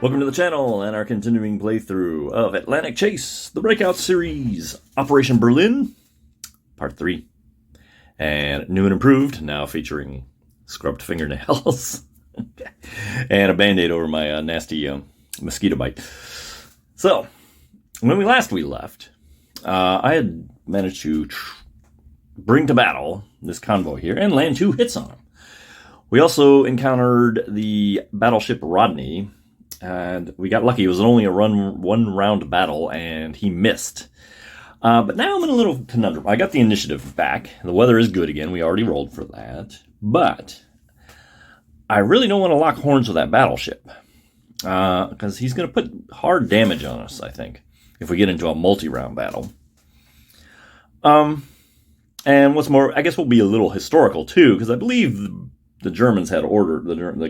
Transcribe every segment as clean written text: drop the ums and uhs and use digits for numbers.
Welcome to the channel and our continuing playthrough of Atlantic Chase, the Breakout Series, Operation Berlin, Part 3. And new and improved, now featuring scrubbed fingernails and a band-aid over my nasty mosquito bite. So, when we left, I had managed to bring to battle this convoy here and land 2 hits on him. We also encountered the battleship Rodney, and we got lucky. It was only a one-round battle, and he missed. But now I'm in a little conundrum. I got the initiative back. The weather is good again. We already rolled for that. But I really don't want to lock horns with that battleship, because he's going to put hard damage on us, I think, if we get into a multi-round battle. And what's more, I guess we'll be a little historical, too, because I believe the Germans had the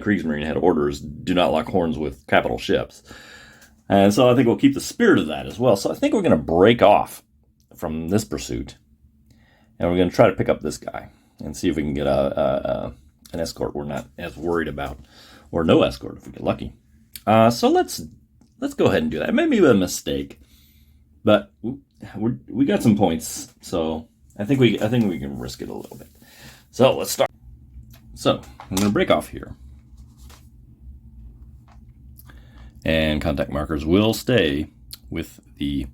Kriegsmarine had orders, do not lock horns with capital ships. And so I think we'll keep the spirit of that as well. So I think we're going to break off from this pursuit, and we're going to try to pick up this guy and see if we can get an escort we're not as worried about, or no escort if we get lucky. So let's go ahead and do that. It may be a mistake, but we got some points, so I think we can risk it a little bit. So let's start. So I'm going to break off here, and contact markers will stay with the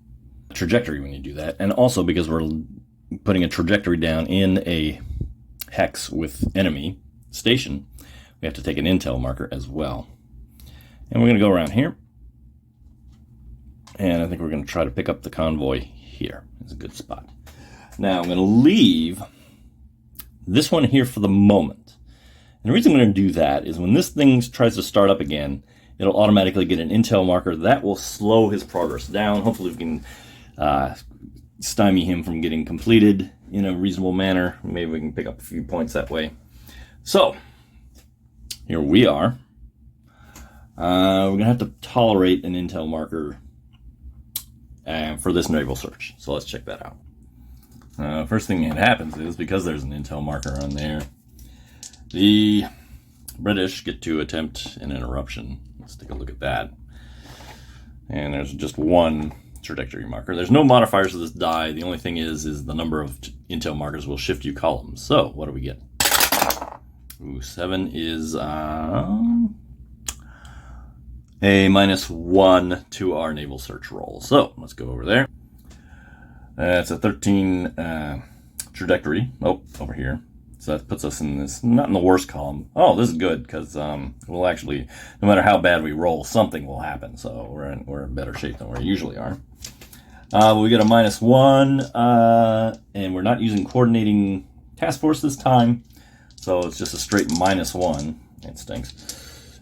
trajectory when you do that, and also because we're putting a trajectory down in a hex with enemy station, we have to take an intel marker as well. And we're going to go around here, and I think we're going to try to pick up the convoy here. It's a good spot. Now I'm going to leave this one here for the moment. And the reason I'm going to do that is when this thing tries to start up again, it'll automatically get an intel marker. That will slow his progress down. Hopefully we can stymie him from getting completed in a reasonable manner. Maybe we can pick up a few points that way. So, here we are. We're going to have to tolerate an intel marker for this naval search. So let's check that out. First thing that happens is, because there's an intel marker on there, the British get to attempt an interruption. Let's take a look at that. And there's just one trajectory marker. There's no modifiers to this die. The only thing is the number of intel markers will shift you columns. So, what do we get? Ooh, 7 is a -1 to our naval search roll. So, let's go over there. It's a 13 trajectory. Oh, over here. So that puts us in this, not in the worst column. Oh, this is good, because we'll actually, no matter how bad we roll, something will happen. So we're in better shape than we usually are. We get a -1, and we're not using coordinating task force this time. So it's just a straight -1. It stinks.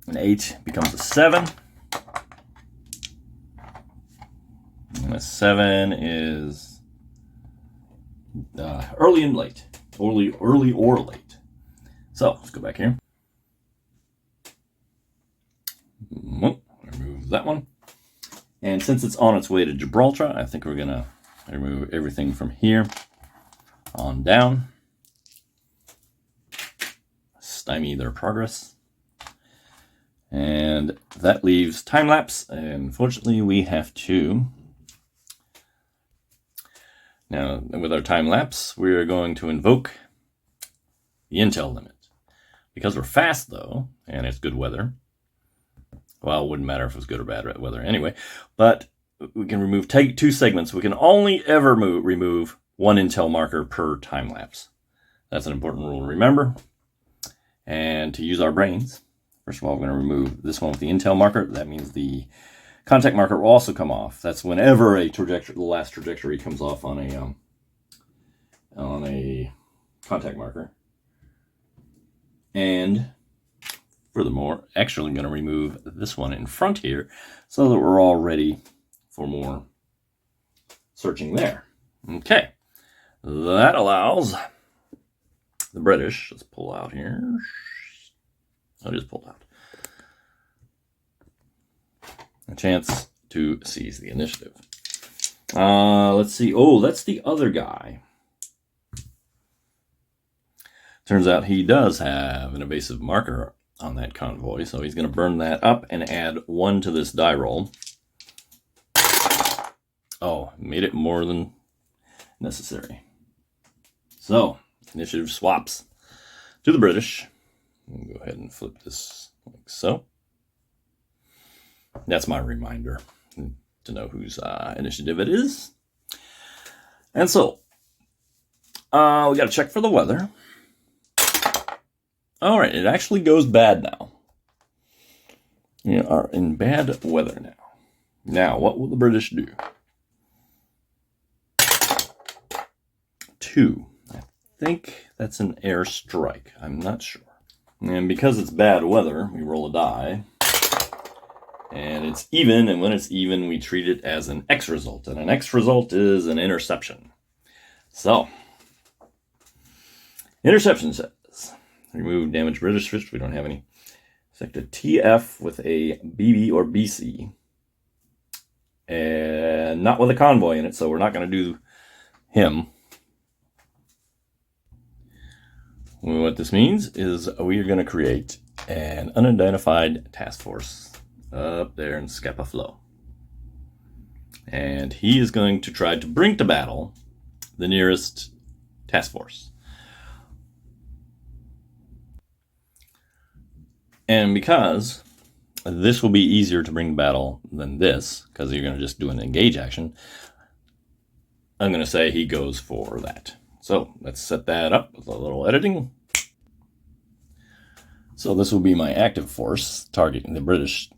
An 8 becomes a 7. And a 7 is early and late. Early or late. So, let's go back here. Remove that one. And since it's on its way to Gibraltar, I think we're going to remove everything from here on down. Stymie their progress. And that leaves time lapse. And unfortunately, we have to. Now, with our time lapse, we're going to invoke the intel limit. Because we're fast, though, and it's good weather. Well, it wouldn't matter if it was good or bad weather anyway. But we can remove 2 segments. We can only ever remove 1 intel marker per time lapse. That's an important rule to remember. And to use our brains, first of all, we're going to remove this one with the intel marker. That means the contact marker will also come off. That's whenever the last trajectory comes off on a contact marker. And furthermore, actually going to remove this one in front here so that we're all ready for more searching there. Okay, that allows the British, let's pull out here. I just pulled out. A chance to seize the initiative. Let's see. Oh, that's the other guy. Turns out he does have an evasive marker on that convoy, so he's going to burn that up and add 1 to this die roll. Oh, made it more than necessary. So, initiative swaps to the British. We'll go ahead and flip this like so. That's my reminder to know whose initiative it is. And so, we got to check for the weather. All right, it actually goes bad now. We are in bad weather now. Now, what will the British do? 2. I think that's an airstrike. I'm not sure. And because it's bad weather, we roll a die. And it's even, and when it's even, we treat it as an X result. And an X result is an interception. So, interception says, remove damaged British fish. We don't have any. Select a TF with a BB or BC. And not with a convoy in it, so we're not going to do him. What this means is we are going to create an unidentified task force up there in Scapa Flow. And he is going to try to bring to battle the nearest task force. And because this will be easier to bring to battle than this, because you're going to just do an engage action, I'm going to say he goes for that. So let's set that up with a little editing. So this will be my active force targeting the British.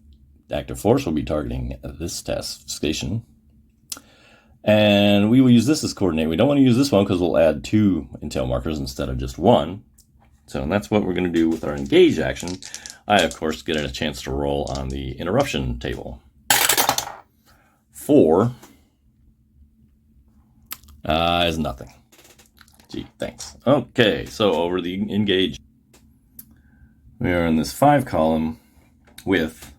Active force will be targeting this task station. And we will use this as coordinate. We don't want to use this one because we'll add 2 intel markers instead of just 1. So that's what we're going to do with our engage action. I, of course, get a chance to roll on the interruption table. 4 is nothing. Gee, thanks. Okay, so over the engage. We are in this 5 column with,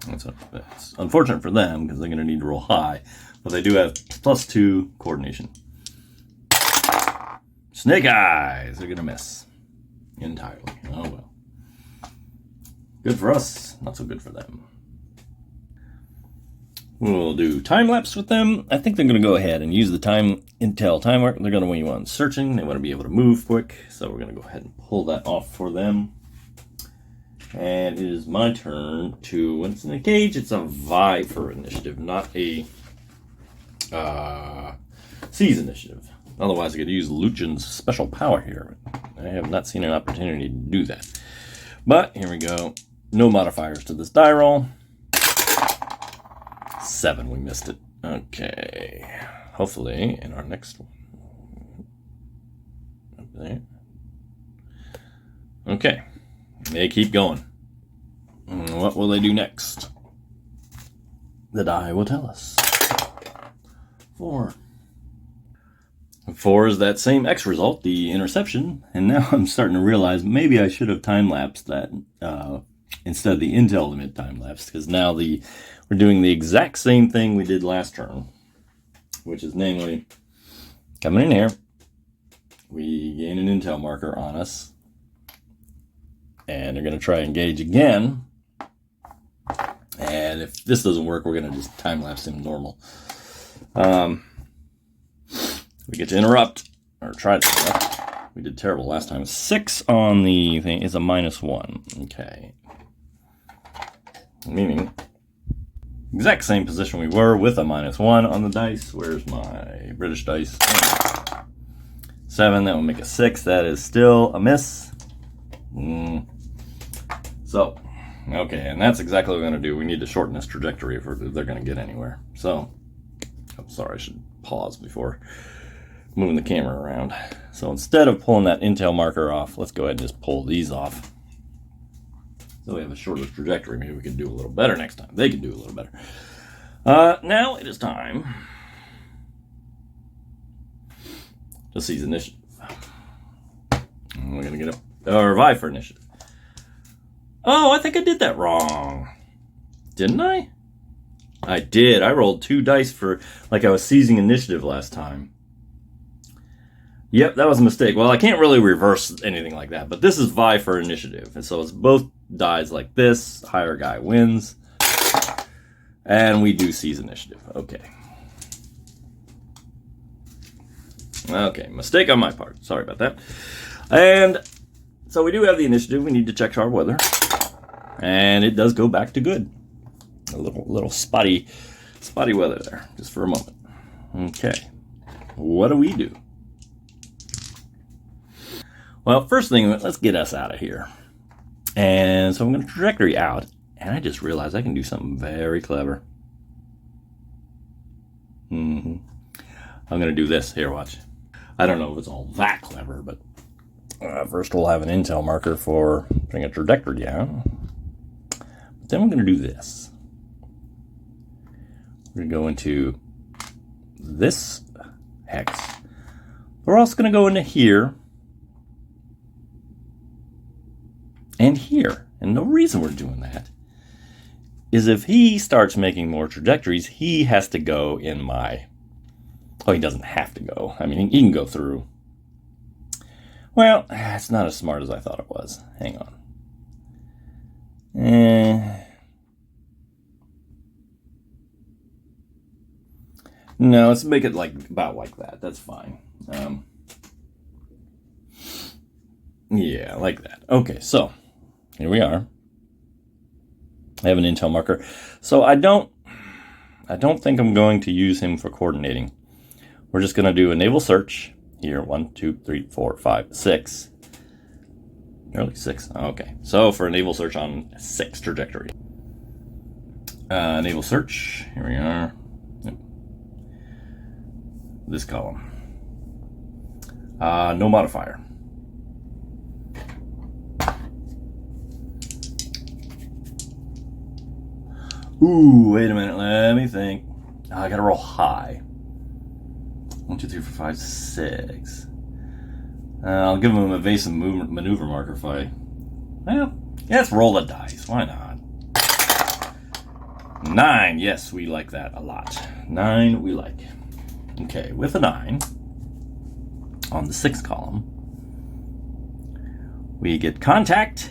it's unfortunate for them because they're going to need to roll high, but they do have +2 coordination. Snake eyes, they're going to miss entirely. Oh well. Good for us, not so good for them. We'll do time lapse with them. I think they're going to go ahead and use the intel time mark. They're going to want you on searching. They want to be able to move quick, so we're going to go ahead and pull that off for them. And it is my turn to, when it's an engage, it's a vie for initiative, not a seize initiative. Otherwise, I could use Lucian's special power here. I have not seen an opportunity to do that. But here we go. No modifiers to this die roll. 7, we missed it. Okay. Hopefully, in our next one. Up there. Okay. They keep going. What will they do next? The die will tell us. 4. 4 is that same X result, the interception, and now I'm starting to realize maybe I should have time-lapsed that instead of the intel limit time-lapse, because now we're doing the exact same thing we did last turn, which is namely, coming in here, we gain an intel marker on us, and they're going to try and engage again. And if this doesn't work, we're going to just time-lapse him normal. We get to interrupt, or try to interrupt. We did terrible last time. 6 on the thing is a -1. Okay. Meaning, exact same position we were with a -1 on the dice. Where's my British dice? 7, that will make a 6. That is still a miss. So, okay, and that's exactly what we're going to do. We need to shorten this trajectory if they're going to get anywhere. So, I'm sorry, I should pause before moving the camera around. So instead of pulling that intel marker off, let's go ahead and just pull these off. So we have a shorter trajectory. Maybe we can do a little better next time. They can do a little better. Now it is time to seize initiative. We're going to get a revive for initiative. Oh, I think I did that wrong. Didn't I? I did. I rolled 2 dice for, like I was seizing initiative last time. Yep, that was a mistake. Well, I can't really reverse anything like that, but this is vie for initiative. And so it's both dies like this. Higher guy wins. And we do seize initiative. Okay. Okay, mistake on my part. Sorry about that. And so we do have the initiative. We need to check our weather. And it does go back to good. A little spotty weather there, just for a moment. Okay. What do we do? Well, first thing, let's get us out of here. And so I'm going to trajectory out. And I just realized I can do something very clever. I'm going to do this. Here, watch. I don't know if it's all that clever, but first we'll have an intel marker for putting a trajectory down. But then we're going to do this. We're going to go into this hex. We're also going to go into here and here. And the reason we're doing that is if he starts making more trajectories, he has to go in my... Oh, he doesn't have to go. I mean, he can go through. Well, it's not as smart as I thought it was. Hang on. No, let's make it about like that. That's fine. Yeah, like that. Okay, so here we are. I have an intel marker. So I don't think I'm going to use him for coordinating. We're just going to do a naval search here. 1, 2, 3, 4, 5, 6. Really 6. Okay. So for a naval search on 6 trajectory. Naval search. Here we are. Yep. This column. No modifier. Ooh, wait a minute. Let me think. Oh, I gotta roll high. 1, 2, 3, 4, 5, 6. I'll give him an evasive maneuver marker if I... Well, yeah, let's roll the dice. Why not? 9. Yes, we like that a lot. 9 we like. Okay, with a 9 on the 6th column, we get contact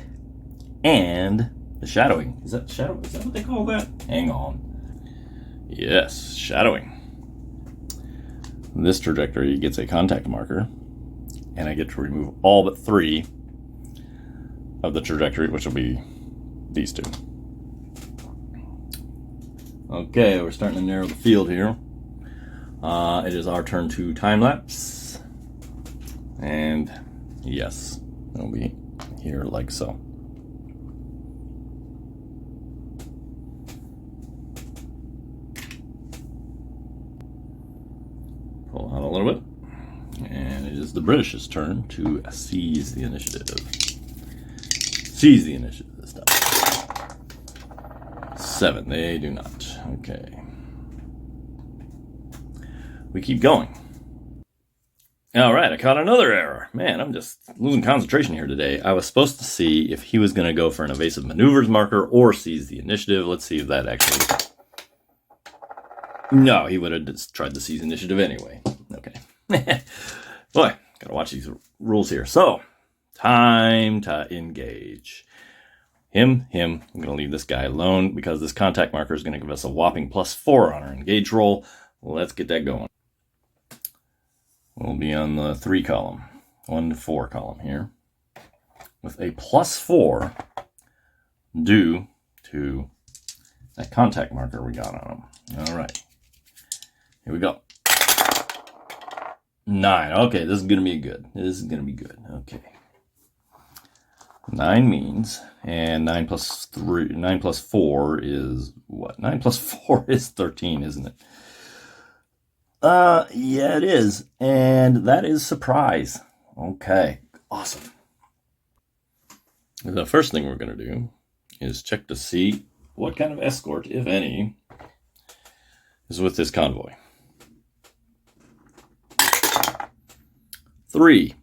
and the shadowing. Is that shadow? Is that what they call that? Hang on. Yes, shadowing. This trajectory gets a contact marker, and I get to remove all but 3 of the trajectory, which will be these 2. Okay, we're starting to narrow the field here. It is our turn to time lapse, and yes, it'll be here like so. Pull out a little bit, and it is the British's turn to seize the initiative. Seize the initiative this time. 7, they do not. Okay. We keep going. All right, I caught another error. Man, I'm just losing concentration here today. I was supposed to see if he was going to go for an evasive maneuvers marker or seize the initiative. Let's see if that actually... No, he would have just tried to seize initiative anyway. Okay. Boy, gotta watch these rules here. So, time to engage. Him. I'm going to leave this guy alone because this contact marker is going to give us a whopping +4 on our engage roll. Let's get that going. We'll be on the 3 column, 1 to 4 column here, with a +4 due to that contact marker we got on him. All right, here we go. 9. Okay, this is going to be good. This is going to be good. Okay. 9 means, and 9 plus 4 is what? 9 plus 4 is 13, isn't it? Yeah, it is. And that is surprise. Okay, awesome. The first thing we're going to do is check to see what kind of escort, if any, is with this convoy. 3.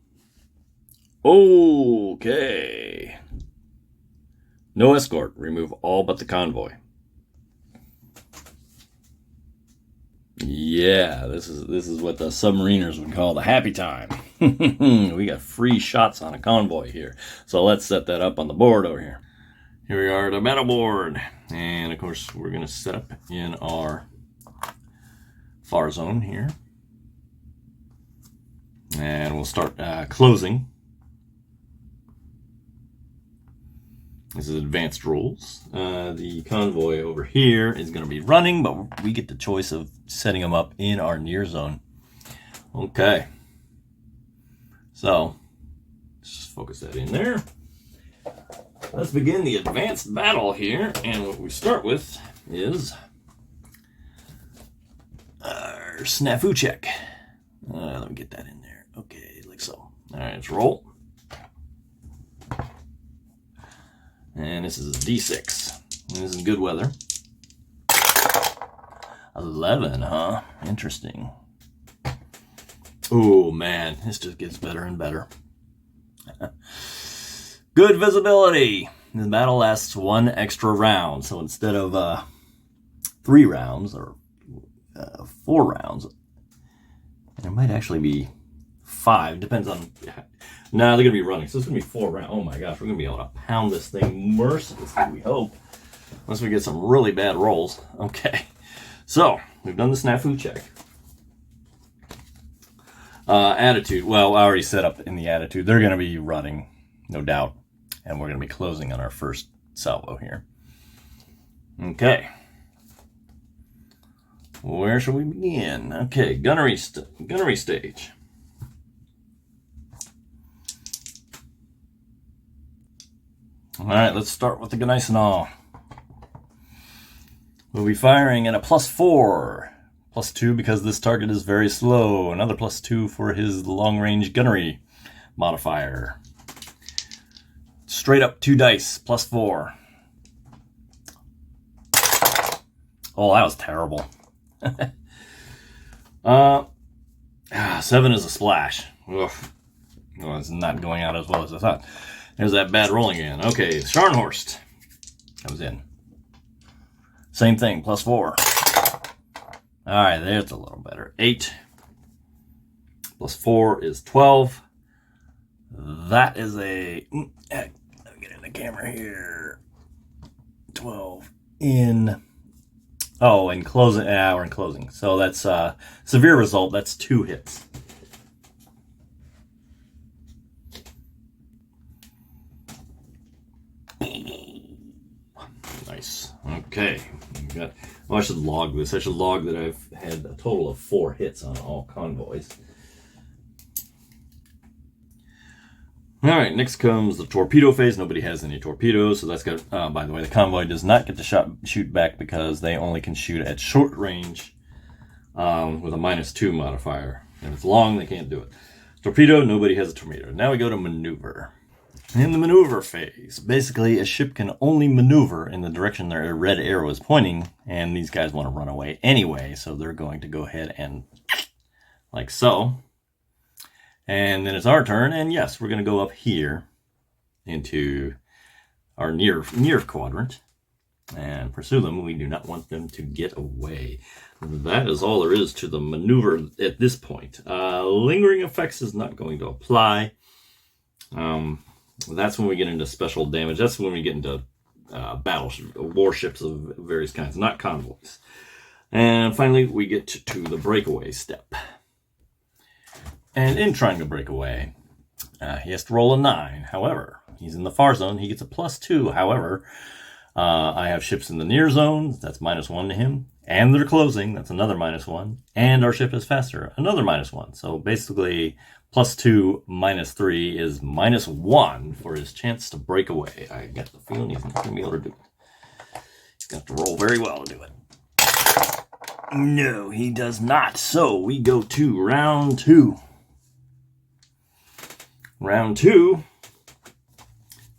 Okay. No escort. Remove all but the convoy. Yeah, this is what the submariners would call the happy time. We got free shots on a convoy here. So let's set that up on the board over here. Here we are at our battle board. And of course, we're going to set up in our far zone here. And we'll start closing. This is advanced rules. The convoy over here is going to be running, but we get the choice of setting them up in our near zone. Okay. So, let's just focus that in there. Let's begin the advanced battle here. And what we start with is our snafu check. Let me get that in there. Okay, like so. All right, let's roll. And this is a D6. And this is good weather. 11, huh? Interesting. Oh, man. This just gets better and better. Good visibility. The battle lasts 1 extra round. So instead of 3 rounds or 4 rounds, there might actually be 5. Depends on... No, they're going to be running, so it's going to be 4 rounds. Oh my gosh, we're going to be able to pound this thing mercilessly, we hope. Unless we get some really bad rolls. Okay, so we've done the snafu check. Attitude, well, I already set up in the attitude. They're going to be running, no doubt. And we're going to be closing on our first salvo here. Okay. Where shall we begin? Okay, gunnery stage. All right, let's start with the Gneisenau. We'll be firing at a +4. +2 because this target is very slow. Another +2 for his long-range gunnery modifier. Straight up 2 dice, +4. Oh, that was terrible. 7 is a splash. Ugh. Well, it's not going out as well as I thought. There's that bad rolling again. Okay, Scharnhorst comes in. Same thing, +4. All right, there's a little better. 8 +4 is 12. That is a... Let me get in the camera here. 12 in... Oh, in closing. Yeah, we're in closing. So that's severe result. That's 2 hits. Nice. Okay. Well, I should log this. I should log that I've had a total of 4 hits on all convoys. All right, next comes the torpedo phase. Nobody has any torpedoes, so that's good. By the way, the convoy does not get to shoot back because they only can shoot at short range with a -2 modifier. If it's long, they can't do it. Torpedo, nobody has a torpedo. Now we go to maneuver. In the maneuver phase, basically a ship can only maneuver in the direction their red arrow is pointing, and these guys want to run away anyway, so they're going to go ahead and like so. And then it's our turn, and yes, we're going to go up here into our near quadrant and pursue them. We do not want them to get away. That is all there is to the maneuver at this point. Lingering effects is not going to apply. That's when we get into special damage. That's when we get into warships of various kinds, not convoys. And finally, we get to the breakaway step. And in trying to break away, he has to roll a 9. However, he's in the far zone. He gets a +2. However, I have ships in the near zone. That's -1 to him. And they're closing. That's another -1. And our ship is faster. Another -1. So basically, +2 -3 is -1 for his chance to break away. I get the feeling he's not going to be able to do it. He's going to have to roll very well to do it. No, he does not. So we go to round 2. Round 2,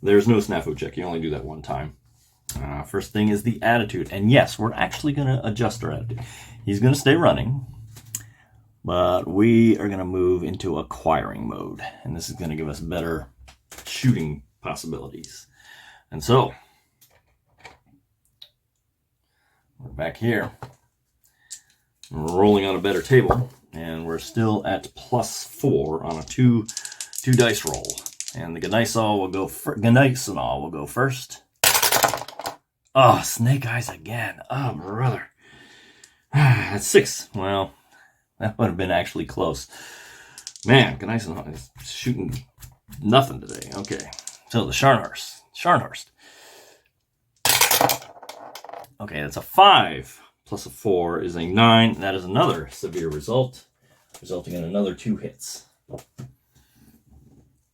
there's no snafu check. You only do that 1 time. First thing is the attitude. And yes, we're actually going to adjust our attitude. He's going to stay running, but we are going to move into acquiring mode. And this is going to give us better shooting possibilities. And so, we're back here. rolling on a better table, and we're still at +4 on a two dice roll. And the Gneisenau will go first. Oh, snake eyes again. Oh, brother. That's 6. Well, that would have been actually close. Man, Gneisenau is shooting nothing today. Okay, so the Scharnhorst. Okay, that's a 5 plus a 4 is a 9. That is another severe result, resulting in another 2 hits.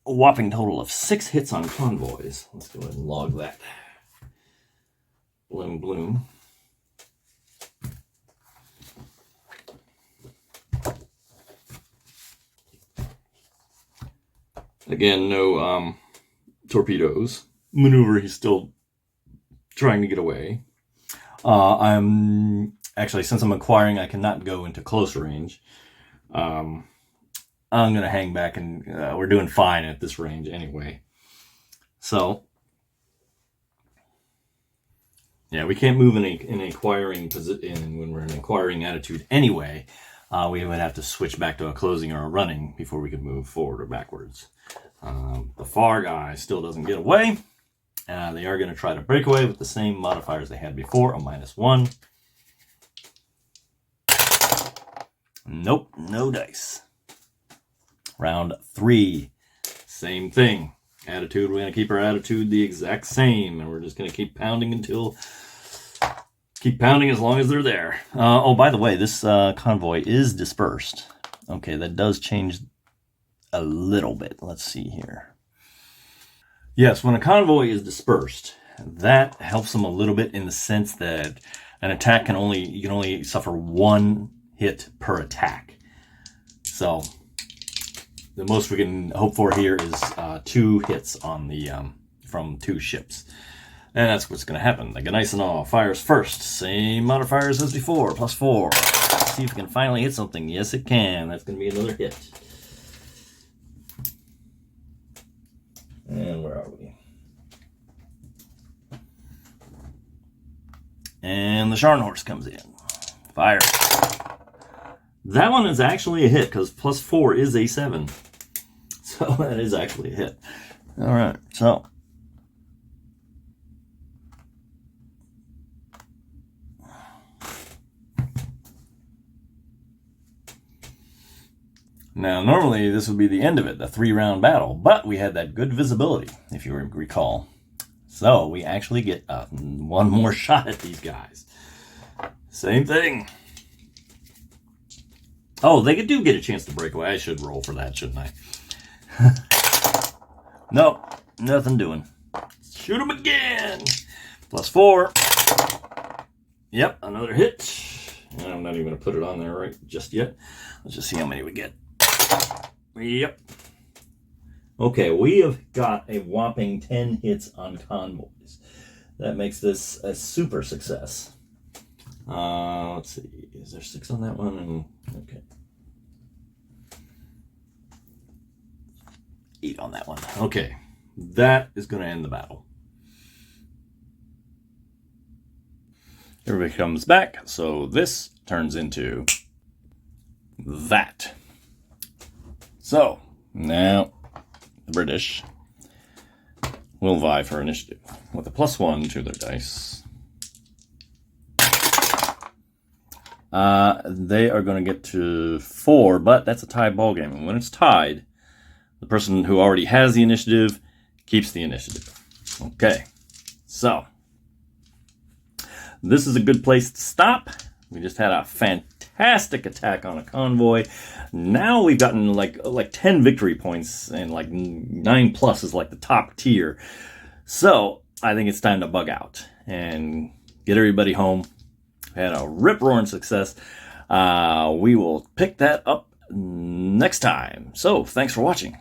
A whopping total of 6 hits on convoys. Let's go ahead and log that. Bloom. Again, no torpedoes. Maneuver, he's still trying to get away. I'm actually, since I'm acquiring, I cannot go into close range. I'm going to hang back, and we're doing fine at this range anyway. So, yeah, we can't move in an acquiring position when we're in an acquiring attitude anyway. We would have to switch back to a closing or a running before we could move forward or backwards. The far guy still doesn't get away. They are going to try to break away with the same modifiers they had before, a -1. Nope, no dice. Round 3, same thing. Attitude, we're going to keep our attitude the exact same, and we're just going to keep pounding as long as they're there. Oh, by the way, this convoy is dispersed. Okay, that does change a little bit. Let's see here. Yes, when a convoy is dispersed, that helps them a little bit in the sense that an attack you can only suffer 1 hit per attack. So the most we can hope for here is 2 hits on the from 2 ships. And that's what's going to happen. The Gneisenau fires first. Same modifiers as before, +4. Let's see if it can finally hit something. Yes, it can. That's going to be another hit. And where are we? And the Scharnhorst comes in. Fire. That one is actually a hit because +4 is a 7. So that is actually a hit. All right, so. Now, normally this would be the end of it, the 3-round battle, but we had that good visibility, if you recall. So we actually get one more shot at these guys. Same thing. Oh, they do get a chance to break away. I should roll for that, shouldn't I? Nope, nothing doing. Shoot them again. +4. Yep, another hit. And I'm not even going to put it on there right just yet. Let's just see how many we get. Yep. Okay, we have got a whopping 10 hits on convoys. That makes this a super success. Let's see. Is there 6 on that one? Okay. 8 on that one. Okay. That is going to end the battle. Everybody comes back, so this turns into that. So, now the British will vie for initiative with a +1 to their dice. They are going to get to 4, but that's a tie ball game. And when it's tied, the person who already has the initiative keeps the initiative. Okay, so this is a good place to stop. We just had a fantastic attack on a convoy. Now we've gotten like 10 victory points, and like 9+ is like the top tier. So I think it's time to bug out and get everybody home. We had a rip-roaring success. We will pick that up next time. So thanks for watching.